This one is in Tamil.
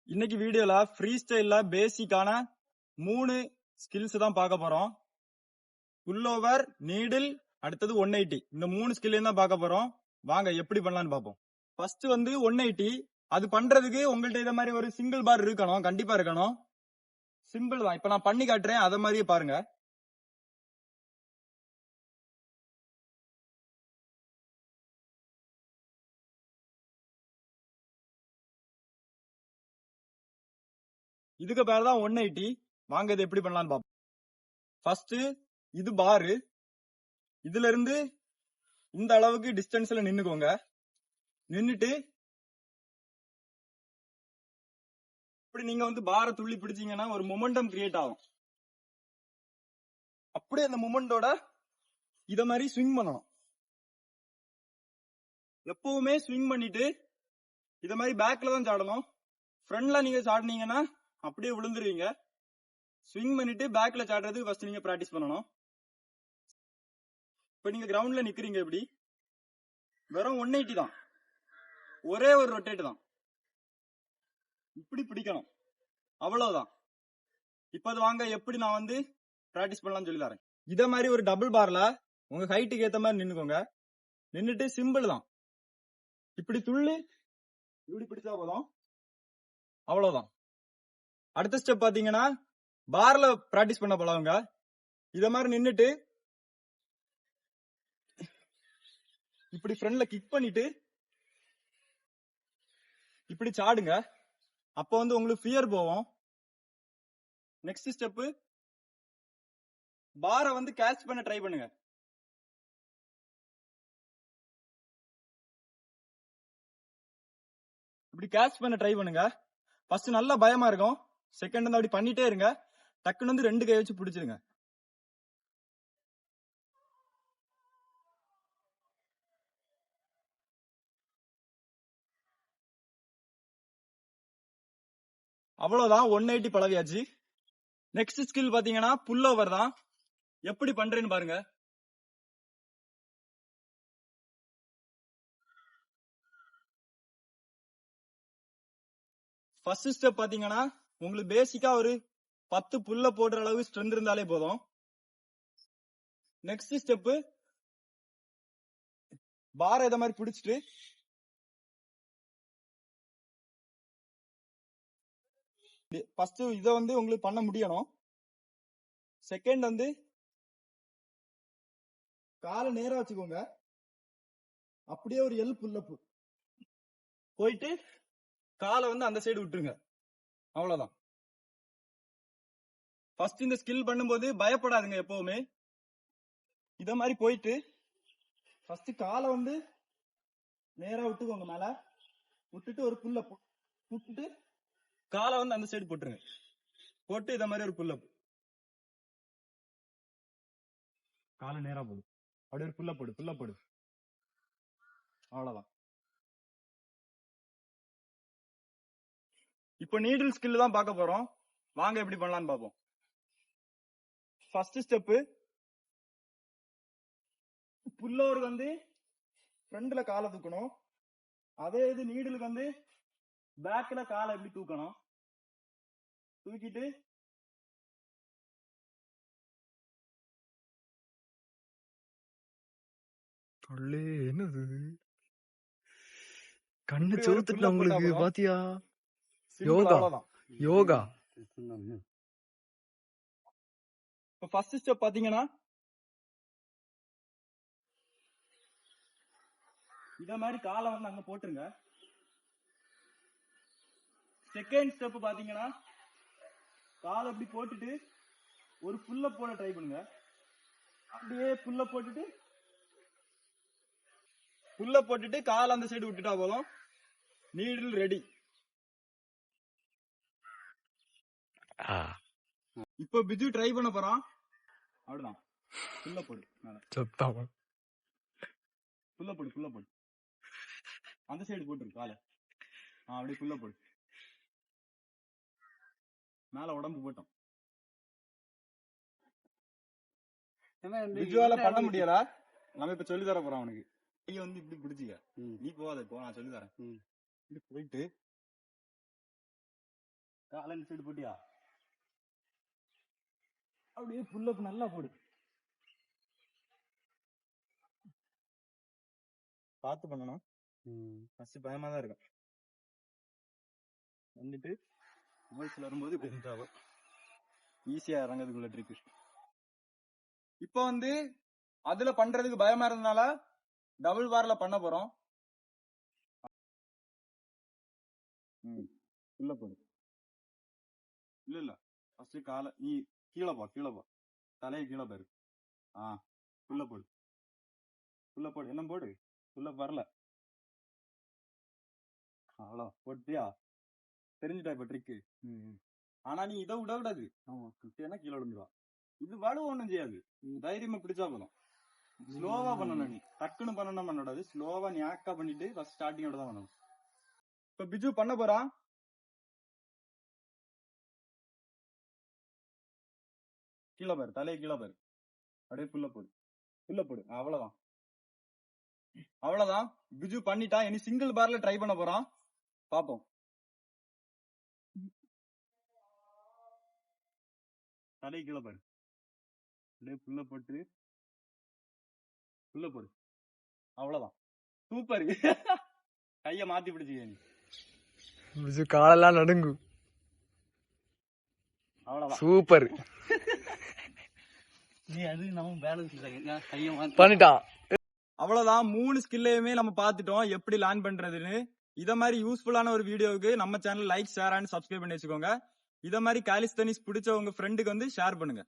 இன்னைக்கு வீடியோல ஃப்ரீ ஸ்டைல்ல பேசிக்கான 3 ஸ்கில்ஸ் தான் பார்க்க போறோம். புல் ஓவர், நீடில், அடுத்தது 180. இந்த 3 ஸ்கில்லையும் தான் பார்க்க போறோம். வாங்க எப்படி பண்ணலாம்னு பார்ப்போம். ஃபர்ஸ்ட் வந்து 180. அது பண்றதுக்கு உங்கள்ட்ட இத மாதிரி ஒரு சிங்கிள் பார் இருக்கணும், கண்டிப்பா இருக்கணும். சிம்பிள் தான். இப்ப நான் பண்ணி காட்டுறேன், அத மாதிரியே பாருங்க. இதுக்கு பேர் தான் 180. வாங்க இது எப்படி பண்ணலாம்னு பார்ப்போம். ஃபர்ஸ்ட் இது பாரு, இதுல இருந்து இந்த அளவுக்கு டிஸ்டன்ஸ்ல நின்னுக்கோங்க. நின்னுட்டு இப்படி நீங்க வந்து பார துள்ளி பிடிச்சீங்கன்னா ஒரு மொமெண்டம் கிரியேட் ஆகும். அப்படியே அந்த மொமெண்டோட இத மாதிரி ஸ்விங் பண்ணணும். எப்பவுமே ஸ்விங் பண்ணிட்டு இத மாதிரி பேக்ல தான் சாடணும். ஃப்ரண்ட்ல நீங்க சாடினீங்கன்னா அப்படியே விழுந்துருவீங்க. ஸ்விங் பண்ணிட்டு பேக்ல சாடுறது ஃபர்ஸ்ட் நீங்க பிராக்டிஸ் பண்ணணும். இப்ப நீங்க கிரவுண்ட்ல நிக்கிறீங்க, இப்படி வெறும் 180 தான், ஒரே ஒரு ரொட்டேட் தான். இப்படி பிடிக்கணும், அவ்வளவுதான். இப்ப அது வாங்க எப்படி நான் வந்து பிராக்டிஸ் பண்ணலாம்னு சொல்லி தரேன். இத மாதிரி ஒரு டபுள் பார்ல உங்க ஹைட்டுக்கு ஏத்த மாதிரி நின்னுக்கோங்க. நின்னுட்டு சிம்பிள் தான், இப்படி துள்ளி இப்படி பிடிச்சா போதும், அவ்வளவுதான். அடுத்த ஸ்டெப் பாத்தீங்கன்னா பார்ல பிராக்டிஸ் பண்ண பழகுங்க. இத மாதிரி நின்னுட்டு இப்படி ஃப்ரண்ட்ல கிக் பண்ணிட்டு இப்படி சாடுங்க. அப்ப வந்து உங்களுக்கு ஃபியர் போகும். நெக்ஸ்ட் ஸ்டெப், பார வந்து கேட்ச் பண்ண ட்ரை பண்ணுங்க. இப்படி கேட்ச் பண்ண ட்ரை பண்ணுங்க. ஃபர்ஸ்ட் நல்லா பயமா இருக்கும். செகண்ட் வந்து அப்படி பண்ணிட்டே இருங்க. டக்குன்னு வந்து 2 கை வச்சு பிடிச்சிருங்க. அவ்வளவுதான், 180 பழவியாச்சு. நெக்ஸ்ட் ஸ்கில் பாத்தீங்கன்னா புல் ஓவர் தான். எப்படி பண்றேன்னு பாருங்க. ஃபர்ஸ்ட் ஸ்டெப் பாத்தீங்கன்னா உங்களுக்கு பேசிக்கா ஒரு 10 புல்ல போடுற அளவு ஸ்ட்ரென்த் இருந்தாலே போதும். நெக்ஸ்ட் ஸ்டெப், பார இத மாதிரி பிடிச்சிட்டு ஃபர்ஸ்ட் இத வந்து உங்களுக்கு பண்ண முடியணும். செகண்ட் வந்து காலை நேரா வச்சுக்கோங்க. அப்படியே ஒரு எல் புல் அப் போயிட்டு காலை வந்து அந்த சைடு விட்டுருங்க, அவ்வளவுதான். ஃபர்ஸ்ட் இந்த ஸ்கில் பண்ணும்போது பயப்படாதுங்க. எப்பவுமே இத மாதிரி போயிட்டு ஃபர்ஸ்ட் காலை வந்து நேரா விட்டுக்கோங்க, மேல விட்டுட்டு ஒரு புல் அப் விட்டுட்டு காலை வந்து அந்த சைடு போட்டுருங்க. போட்டு இத மாதிரி ஒரு புல் அப், காலை நேரா போடு, அப்படியே ஒரு புல் அப் போடு, அவ்வளவுதான். இப்போ நீடில் ஸ்கில் தான் பார்க்க போறோம். வாங்க எப்படி பண்ணலாம்னு பார்ப்போம். ஃபர்ஸ்ட் ஸ்டெப், புல் ஓவருக்கு வந்து ஃப்ரண்ட்ல காலை தூக்கணும். அதே இது நீடிலுக்கு வந்து பேக்ல காலை எப்படி தூக்கணும். தூக்கிட்டு என்னது கண்ணு சோத்துட்டு உங்களுக்கு பாத்தியா? யோகா யோகா. இப்ப ஃபர்ஸ்ட் ஸ்டெப் பாத்தீங்கன்னா இத மாதிரி காலை வந்து அங்க போட்டுருங்க. செகண்ட் ஸ்டெப் பாத்தீங்கன்னா காலை அப்படி போட்டுட்டு ஒரு புல் அப் போட ட்ரை பண்ணுங்க. அப்படியே புல் அப் போட்டுட்டு கால் அந்த சைடு விட்டுட்டா போதும். Needle ready. இப்ப பிஜு ட்ரை பண்ண போறான். அவ்வளவுதான், புல் அப் போடு, புல் அப் போடு, அந்த சைடு போட்டுரு காலை. அப்படியே புல் அப் போடு, மேல உடம்பு போட்டோம். பிஜுவால பண்ண முடியல, நம்ம இப்ப சொல்லி தர போறோம் அவனுக்கு. நீ வந்து இப்படி பிடிச்சிக்க, நீ போகாத, இப்போ நான் சொல்லி தரேன். இப்படி போயிட்டு காலை இந்த சைடு போட்டியா அப்படியே புல் அப் நல்லா போடு. பார்த்து பண்ணணும். ஃபர்ஸ்ட் பயமா தான் இருக்கும். வந்துட்டு வாய்ஸ்ல வரும்போது கொஞ்சம் ஈஸியா இறங்கிறதுக்குள்ள ட்ரிக். இப்போ வந்து அதுல பண்றதுக்கு பயமா இருந்தனால டபுள் பார்ல பண்ண போறோம். உள்ள போடு. இல்ல ஃபர்ஸ்ட் காலை நீ கீழே போ தலையை கீழே பாரு. உள்ள போடு என்ன போடு. உள்ள வரல அவ்வளோ போட்டியா? தெரிஞ்சுட்டா இப்ப ட்ரிக்கு. ஆனா நீ இதை விடாது, ஏன்னா கீழே விழுந்துருவா. இது வலு ஒண்ணும் செய்யாது, நீ தைரியமா பிடிச்சா போதும். ஸ்லோவா பண்ணணும், நீ டக்குன்னு பண்ணணும் பண்ணக்கூடாது. ஸ்லோவா நீ ஆக்கா பண்ணிட்டு ஃபர்ஸ்ட் ஸ்டார்டிங்கோட தான் பண்ணணும். இப்ப பிஜு பண்ண போறான். கீழே பாரு, தலையை கீழே பாரு, அப்படியே புல்ல போடு. அவ்வளவுதான் பிஜு பண்ணிட்டா. இனி சிங்கிள் பார்ல ட்ரை பண்ண போறான், பாப்போம். தலை கீழே பாரு, அப்படியே புல்ல போடு. அவ்வளவுதான், சூப்பர். கைய மாத்தி பிடிச்சு காலெல்லாம் நடுங்கு. அவ்வளவுதான், சூப்பர். பண்ணிட்டான். அவ்வளவுதான், 3 ஸ்கில்லையுமே நம்ம பாத்துட்டோம் எப்படி லேர்ன் பண்றதுன்னு. இத மாதிரி யூஸ்ஃபுல்லான ஒரு வீடியோவுக்கு நம்ம channel like, share and subscribe பண்ணி வச்சுக்கோங்க. இத மாதிரி காலிஸ்தனிக்ஸ் பிடிச்ச உங்க ஃப்ரெண்டுக்கு வந்து ஷேர் பண்ணுங்க.